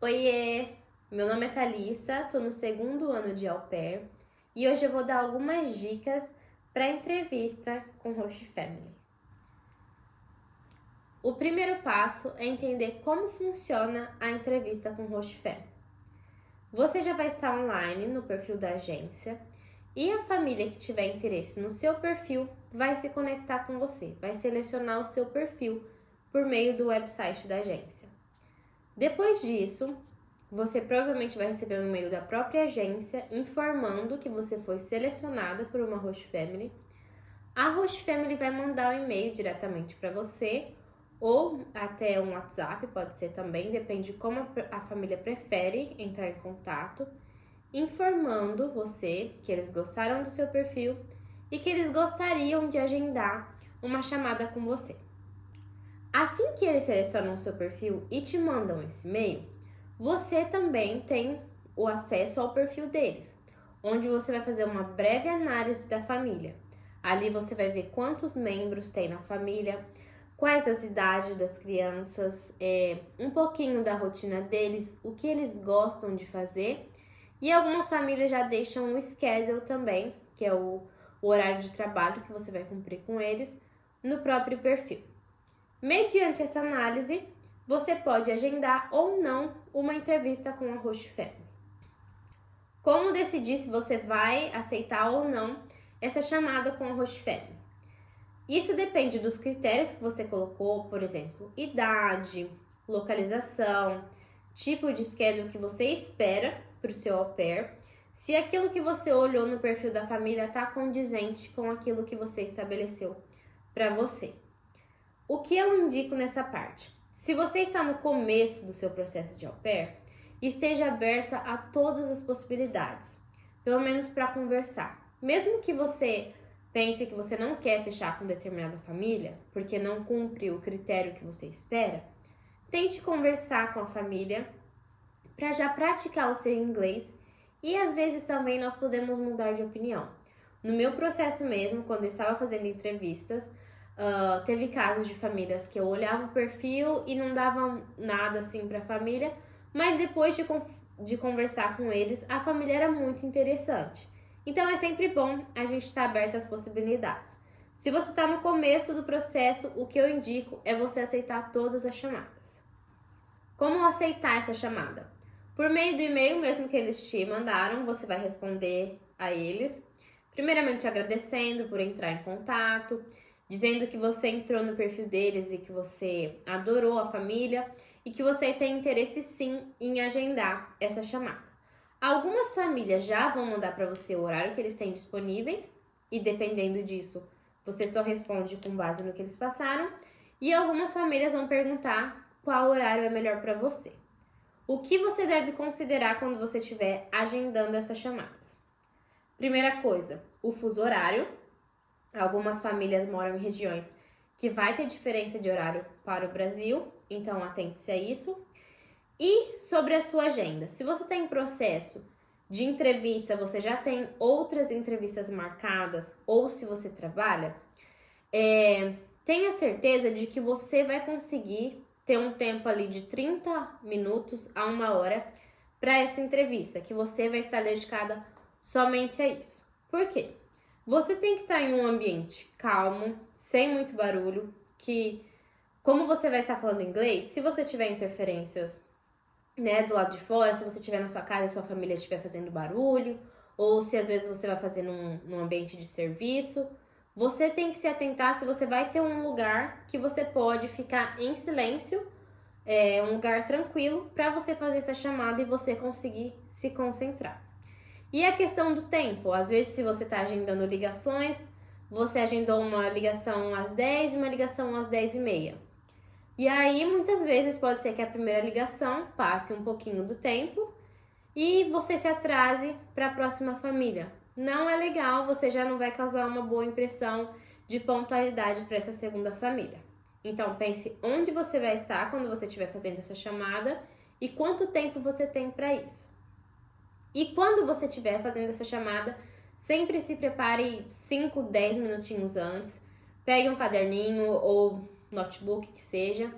Oiê, meu nome é Thalissa, tô no segundo ano de au pair e hoje eu vou dar algumas dicas para entrevista com Host Family. O primeiro passo é entender como funciona a entrevista com Host Family. Você já vai estar online no perfil da agência e a família que tiver interesse no seu perfil vai se conectar com você, vai selecionar o seu perfil por meio do website da agência. Depois disso, você provavelmente vai receber um e-mail da própria agência informando que você foi selecionada por uma Host Family. A Host Family vai mandar o e-mail diretamente para você ou até um WhatsApp, pode ser também, depende de como a família prefere entrar em contato, informando você que eles gostaram do seu perfil e que eles gostariam de agendar uma chamada com você. Assim que eles selecionam o seu perfil e te mandam esse e-mail, você também tem o acesso ao perfil deles, onde você vai fazer uma breve análise da família. Ali você vai ver quantos membros tem na família, quais as idades das crianças, um pouquinho da rotina deles, o que eles gostam de fazer. E algumas famílias já deixam o schedule também, que é o horário de trabalho que você vai cumprir com eles, no próprio perfil. Mediante essa análise, você pode agendar ou não uma entrevista com a Host Family. Como decidir se você vai aceitar ou não essa chamada com a Host Family? Isso depende dos critérios que você colocou, por exemplo, idade, localização, tipo de schedule que você espera para o seu au pair, se aquilo que você olhou no perfil da família está condizente com aquilo que você estabeleceu para você. O que eu indico nessa parte? Se você está no começo do seu processo de au pair, esteja aberta a todas as possibilidades, pelo menos para conversar. Mesmo que você pense que você não quer fechar com determinada família, porque não cumpre o critério que você espera, tente conversar com a família para já praticar o seu inglês e às vezes também nós podemos mudar de opinião. No meu processo mesmo, quando eu estava fazendo entrevistas, teve casos de famílias que eu olhava o perfil e não dava nada assim para a família, mas depois de conversar com eles, a família era muito interessante. Então é sempre bom a gente estar aberto às possibilidades. Se você está no começo do processo, o que eu indico é você aceitar todas as chamadas. Como aceitar essa chamada? Por meio do e-mail mesmo que eles te mandaram, você vai responder a eles, primeiramente agradecendo por entrar em contato, dizendo que você entrou no perfil deles e que você adorou a família e que você tem interesse sim em agendar essa chamada. Algumas famílias já vão mandar para você o horário que eles têm disponíveis e dependendo disso, você só responde com base no que eles passaram e algumas famílias vão perguntar qual horário é melhor para você. O que você deve considerar quando você estiver agendando essas chamadas? Primeira coisa, o fuso horário. Algumas famílias moram em regiões que vai ter diferença de horário para o Brasil, então atente-se a isso. E sobre a sua agenda, se você está em processo de entrevista, você já tem outras entrevistas marcadas ou se você trabalha, tenha certeza de que você vai conseguir ter um tempo ali de 30 minutos a 1 hora para essa entrevista, que você vai estar dedicada somente a isso. Por quê? Você tem que estar em um ambiente calmo, sem muito barulho, que como você vai estar falando inglês, se você tiver interferências, do lado de fora, se você estiver na sua casa e sua família estiver fazendo barulho, ou se às vezes você vai fazer num ambiente de serviço, você tem que se atentar se você vai ter um lugar que você pode ficar em silêncio, um lugar tranquilo para você fazer essa chamada e você conseguir se concentrar. E a questão do tempo, às vezes se você está agendando ligações, você agendou uma ligação às 10 e uma ligação às 10h30. E aí, muitas vezes, pode ser que a primeira ligação passe um pouquinho do tempo e você se atrase para a próxima família. Não é legal, você já não vai causar uma boa impressão de pontualidade para essa segunda família. Então, pense onde você vai estar quando você estiver fazendo essa chamada e quanto tempo você tem para isso. E quando você estiver fazendo essa chamada, sempre se prepare 5, 10 minutinhos antes. Pegue um caderninho ou notebook que seja,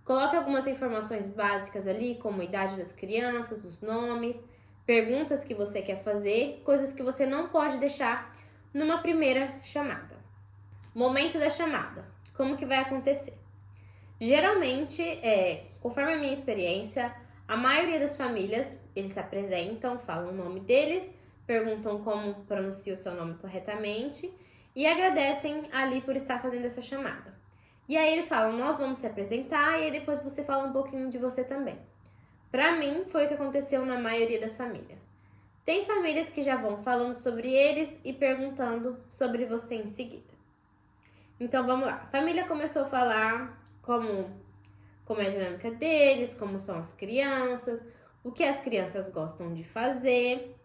Coloque algumas informações básicas ali, como a idade das crianças, os nomes, perguntas que você quer fazer, coisas que você não pode deixar numa primeira chamada. Momento da chamada. Como que vai acontecer? Geralmente, conforme a minha experiência, a maioria das famílias, eles se apresentam, falam o nome deles, perguntam como pronuncia o seu nome corretamente e agradecem ali por estar fazendo essa chamada. E aí eles falam, nós vamos se apresentar e aí depois você fala um pouquinho de você também. Pra mim, foi o que aconteceu na maioria das famílias. Tem famílias que já vão falando sobre eles e perguntando sobre você em seguida. Então vamos lá. A família começou a falar como é a dinâmica deles, como são as crianças, o que as crianças gostam de fazer.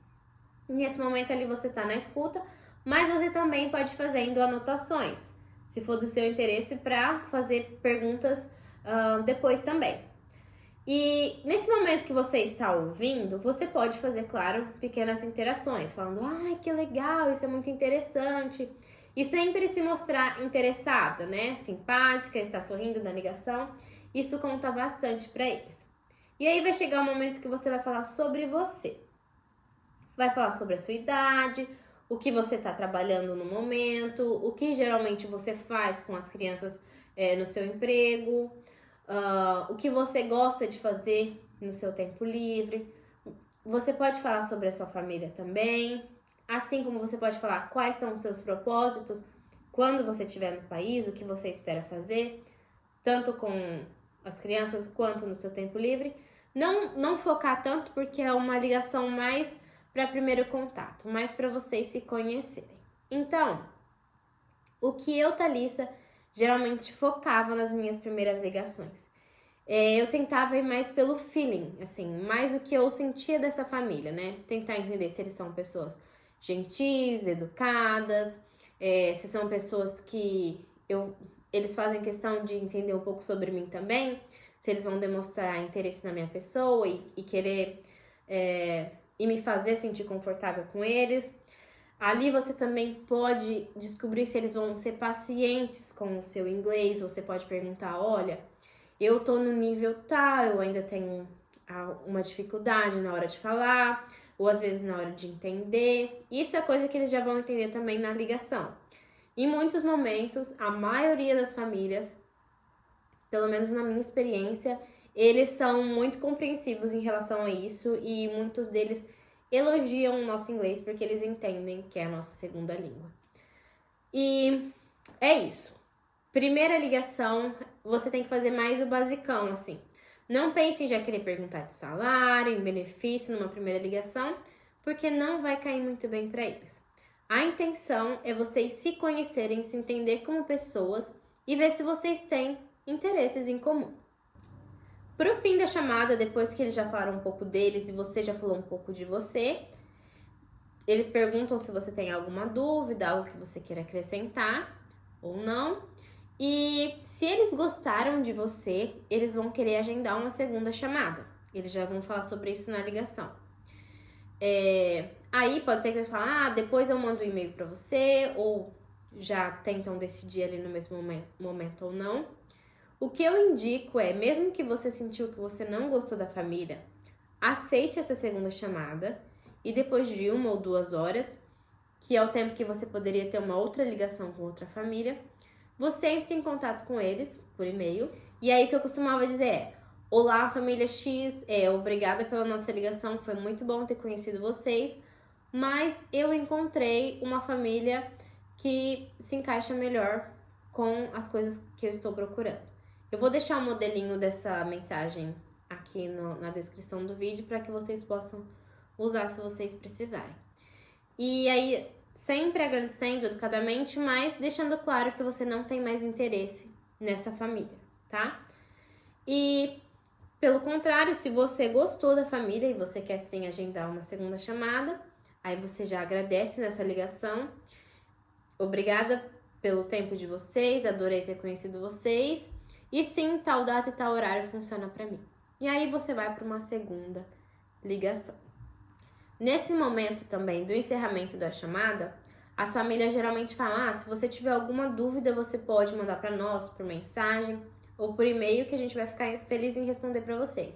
Nesse momento ali você está na escuta, mas você também pode ir fazendo anotações, se for do seu interesse, para fazer perguntas depois também. E nesse momento que você está ouvindo, você pode fazer, claro, pequenas interações, falando, ai, que legal, isso é muito interessante. E sempre se mostrar interessada, né? Simpática, estar sorrindo na ligação. Isso conta bastante para eles. E aí vai chegar o momento que você vai falar sobre você. Vai falar sobre a sua idade, o que você está trabalhando no momento, o que geralmente você faz com as crianças no seu emprego, o que você gosta de fazer no seu tempo livre. Você pode falar sobre a sua família também. Assim como você pode falar quais são os seus propósitos quando você estiver no país, o que você espera fazer, tanto com as crianças quanto no seu tempo livre. Não focar tanto porque é uma ligação mais para primeiro contato, mais para vocês se conhecerem. Então, o que eu, Thalissa, geralmente focava nas minhas primeiras ligações. Eu tentava ir mais pelo feeling, assim, mais o que eu sentia dessa família, né? Tentar entender se eles são pessoas gentis, educadas, se são pessoas que eles fazem questão de entender um pouco sobre mim também, se eles vão demonstrar interesse na minha pessoa e querer e me fazer sentir confortável com eles. Ali você também pode descobrir se eles vão ser pacientes com o seu inglês. Você pode perguntar, olha, eu tô no nível tal, eu ainda tenho uma dificuldade na hora de falar, ou às vezes na hora de entender. Isso é coisa que eles já vão entender também na ligação. Em muitos momentos, a maioria das famílias, pelo menos na minha experiência, eles são muito compreensivos em relação a isso e muitos deles elogiam o nosso inglês porque eles entendem que é a nossa segunda língua. E é isso. Primeira ligação, você tem que fazer mais o basicão, assim. Não pense em já querer perguntar de salário, em benefício numa primeira ligação, porque não vai cair muito bem para eles. A intenção é vocês se conhecerem, se entender como pessoas e ver se vocês têm interesses em comum. Pro fim da chamada, depois que eles já falaram um pouco deles e você já falou um pouco de você, eles perguntam se você tem alguma dúvida, algo que você queira acrescentar ou não. E se eles gostaram de você, eles vão querer agendar uma segunda chamada. Eles já vão falar sobre isso na ligação. Aí pode ser que eles falem, depois eu mando um e-mail para você, ou já tentam decidir ali no mesmo momento ou não. O que eu indico é, mesmo que você sentiu que você não gostou da família, aceite essa segunda chamada e depois de 1 ou 2 horas, que é o tempo que você poderia ter uma outra ligação com outra família, você entra em contato com eles por e-mail. E aí o que eu costumava dizer é, olá família X, obrigada pela nossa ligação, foi muito bom ter conhecido vocês, mas eu encontrei uma família que se encaixa melhor com as coisas que eu estou procurando. Eu vou deixar o modelinho dessa mensagem aqui na descrição do vídeo para que vocês possam usar se vocês precisarem. E aí, sempre agradecendo educadamente, mas deixando claro que você não tem mais interesse nessa família, tá? E, pelo contrário, se você gostou da família e você quer sim agendar uma segunda chamada, aí você já agradece nessa ligação. Obrigada pelo tempo de vocês, adorei ter conhecido vocês. E sim, tal data e tal horário funciona para mim. E aí você vai para uma segunda ligação. Nesse momento também do encerramento da chamada, as famílias geralmente falam, se você tiver alguma dúvida, você pode mandar para nós por mensagem ou por e-mail, que a gente vai ficar feliz em responder para vocês.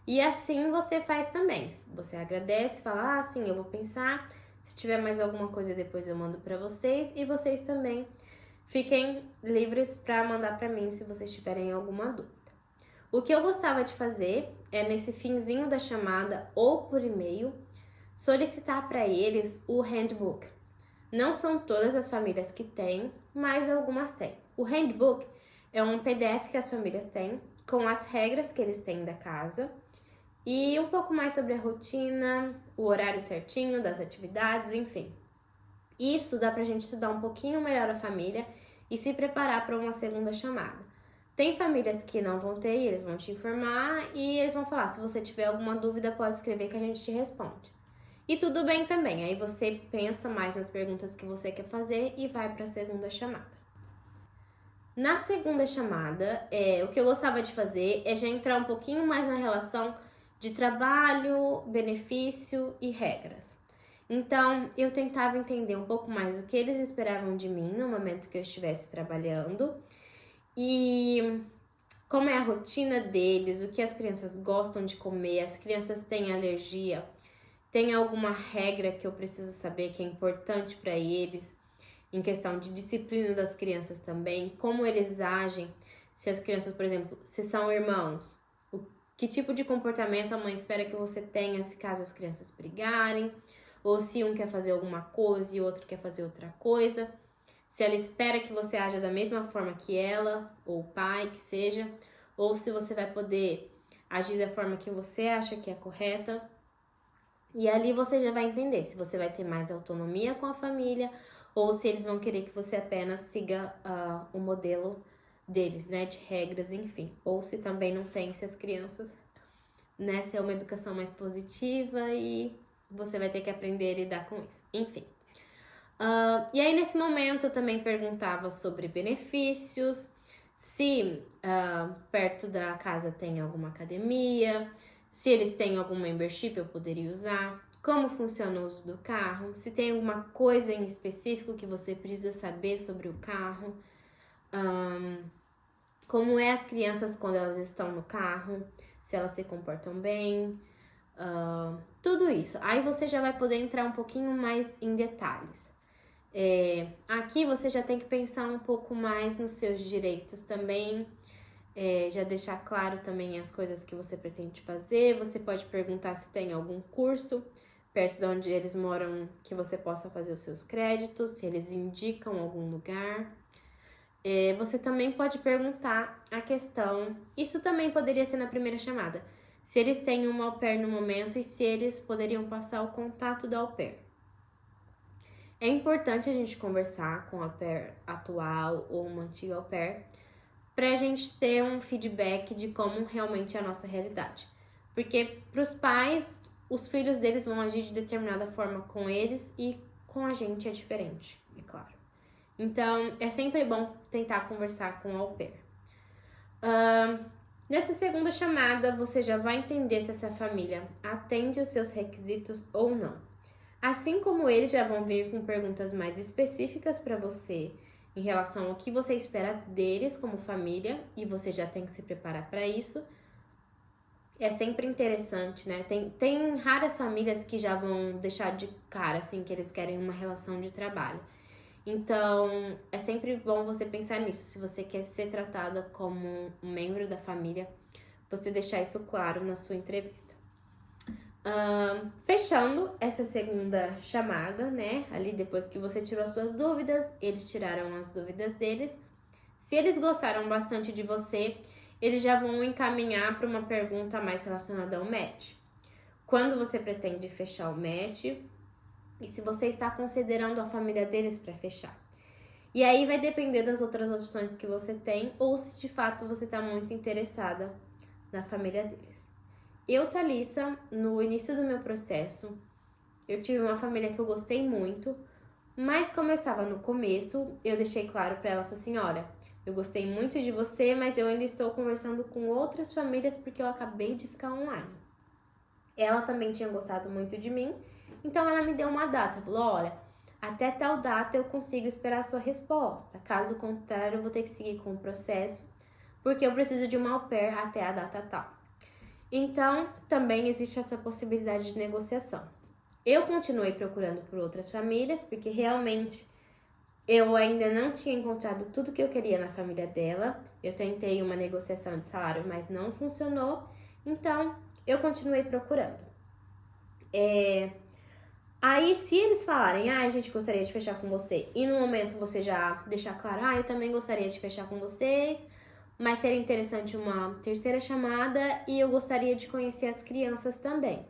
E assim você faz também. Você agradece, fala, ah, sim, eu vou pensar. Se tiver mais alguma coisa, depois eu mando para vocês. E vocês também fiquem livres para mandar para mim se vocês tiverem alguma dúvida. O que eu gostava de fazer é, nesse finzinho da chamada ou por e-mail, solicitar para eles o handbook. Não são todas as famílias que têm, mas algumas têm. O handbook é um PDF que as famílias têm, com as regras que eles têm da casa e um pouco mais sobre a rotina, o horário certinho das atividades, enfim. Isso dá pra gente estudar um pouquinho melhor a família e se preparar para uma segunda chamada. Tem famílias que não vão ter, eles vão te informar e eles vão falar, se você tiver alguma dúvida, pode escrever que a gente te responde. E tudo bem também, aí você pensa mais nas perguntas que você quer fazer e vai para a segunda chamada. Na segunda chamada, o que eu gostava de fazer é já entrar um pouquinho mais na relação de trabalho, benefício e regras. Então, eu tentava entender um pouco mais o que eles esperavam de mim no momento que eu estivesse trabalhando e como é a rotina deles, o que as crianças gostam de comer, as crianças têm alergia, tem alguma regra que eu preciso saber que é importante para eles, em questão de disciplina das crianças também, como eles agem, se as crianças, por exemplo, se são irmãos, que tipo de comportamento a mãe espera que você tenha se caso as crianças brigarem, ou se um quer fazer alguma coisa e o outro quer fazer outra coisa, se ela espera que você haja da mesma forma que ela, ou o pai, que seja, ou se você vai poder agir da forma que você acha que é correta. E ali você já vai entender se você vai ter mais autonomia com a família ou se eles vão querer que você apenas siga o modelo deles, né, de regras, enfim. Ou se também não tem, se as crianças, né, se é uma educação mais positiva e você vai ter que aprender a lidar com isso, enfim. E aí, nesse momento, eu também perguntava sobre benefícios, se perto da casa tem alguma academia, se eles têm algum membership eu poderia usar, como funciona o uso do carro, se tem alguma coisa em específico que você precisa saber sobre o carro, como é as crianças quando elas estão no carro, se elas se comportam bem, tudo isso. Aí você já vai poder entrar um pouquinho mais em detalhes. Aqui você já tem que pensar um pouco mais nos seus direitos também, já deixar claro também as coisas que você pretende fazer. Você pode perguntar se tem algum curso perto de onde eles moram que você possa fazer os seus créditos, se eles indicam algum lugar. Você também pode perguntar a questão, isso também poderia ser na primeira chamada, se eles têm uma au pair no momento e se eles poderiam passar o contato da au pair. É importante a gente conversar com a au pair atual ou uma antiga au pair pra gente ter um feedback de como realmente é a nossa realidade. Porque pros pais, os filhos deles vão agir de determinada forma com eles e com a gente é diferente, é claro. Então, é sempre bom tentar conversar com a au pair. Nessa segunda chamada, você já vai entender se essa família atende os seus requisitos ou não. Assim como eles já vão vir com perguntas mais específicas para você em relação ao que você espera deles como família e você já tem que se preparar para isso. É sempre interessante, né? Tem raras famílias que já vão deixar de cara, assim, que eles querem uma relação de trabalho. Então, é sempre bom você pensar nisso. Se você quer ser tratada como um membro da família, você deixar isso claro na sua entrevista. Fechando essa segunda chamada, né? Ali depois que você tirou as suas dúvidas, eles tiraram as dúvidas deles. Se eles gostaram bastante de você, eles já vão encaminhar para uma pergunta mais relacionada ao match. Quando você pretende fechar o match e se você está considerando a família deles para fechar. E aí vai depender das outras opções que você tem ou se de fato você está muito interessada na família deles. Eu, Thalissa, no início do meu processo, eu tive uma família que eu gostei muito, mas como eu estava no começo, eu deixei claro para ela, falei assim, olha, eu gostei muito de você, mas eu ainda estou conversando com outras famílias porque eu acabei de ficar online. Ela também tinha gostado muito de mim, então ela me deu uma data, falou, olha, até tal data eu consigo esperar a sua resposta, caso contrário eu vou ter que seguir com o processo. porque eu preciso de uma au pair até a data tal. Então, também existe essa possibilidade de negociação. Eu continuei procurando por outras famílias, porque realmente eu ainda não tinha encontrado tudo que eu queria na família dela. Eu tentei uma negociação de salário, mas não funcionou. Então, eu continuei procurando. Aí, se eles falarem, a gente gostaria de fechar com você, e no momento você já deixar claro, eu também gostaria de fechar com vocês, mas seria interessante uma terceira chamada e eu gostaria de conhecer as crianças também.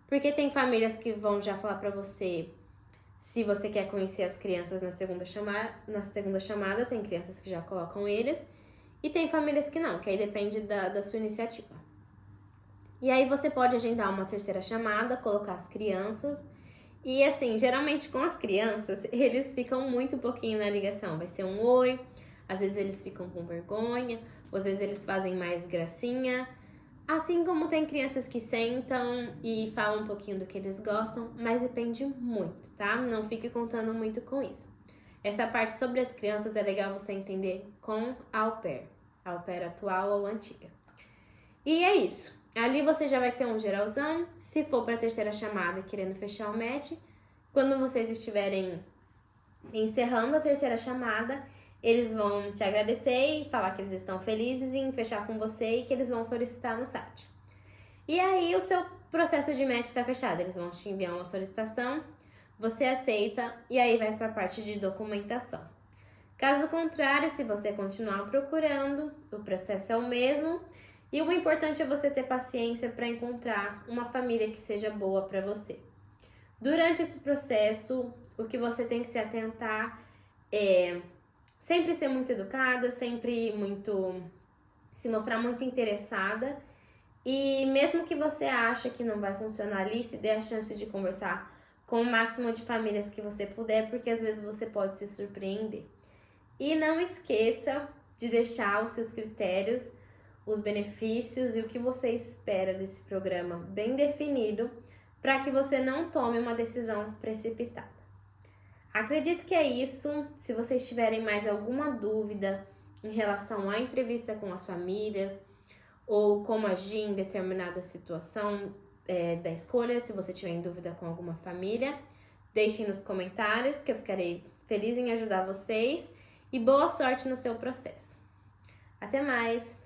Porque tem famílias que vão já falar pra você se você quer conhecer as crianças na segunda chamada, tem crianças que já colocam eles, e tem famílias que não, que aí depende da sua iniciativa. E aí você pode agendar uma terceira chamada, colocar as crianças. E assim, geralmente com as crianças, eles ficam muito pouquinho na ligação. Vai ser um oi, às vezes eles ficam com vergonha, às vezes eles fazem mais gracinha. Assim como tem crianças que sentam e falam um pouquinho do que eles gostam, mas depende muito, tá? Não fique contando muito com isso. Essa parte sobre as crianças é legal você entender com a au pair atual ou antiga. E é isso. Ali você já vai ter um geralzão. Se for para a terceira chamada querendo fechar o match, quando vocês estiverem encerrando a terceira chamada, eles vão te agradecer e falar que eles estão felizes em fechar com você e que eles vão solicitar no site. E aí o seu processo de match está fechado. Eles vão te enviar uma solicitação, você aceita e aí vai para a parte de documentação. Caso contrário, se você continuar procurando, o processo é o mesmo. E o importante é você ter paciência para encontrar uma família que seja boa para você. Durante esse processo, o que você tem que se atentar é sempre ser muito educada, sempre se mostrar muito interessada. E mesmo que você ache que não vai funcionar ali, se dê a chance de conversar com o máximo de famílias que você puder, porque às vezes você pode se surpreender. E não esqueça de deixar os seus critérios, os benefícios e o que você espera desse programa bem definido para que você não tome uma decisão precipitada. Acredito que é isso. Se vocês tiverem mais alguma dúvida em relação à entrevista com as famílias ou como agir em determinada situação da escolha, se você tiver em dúvida com alguma família, deixem nos comentários que eu ficarei feliz em ajudar vocês e boa sorte no seu processo. Até mais!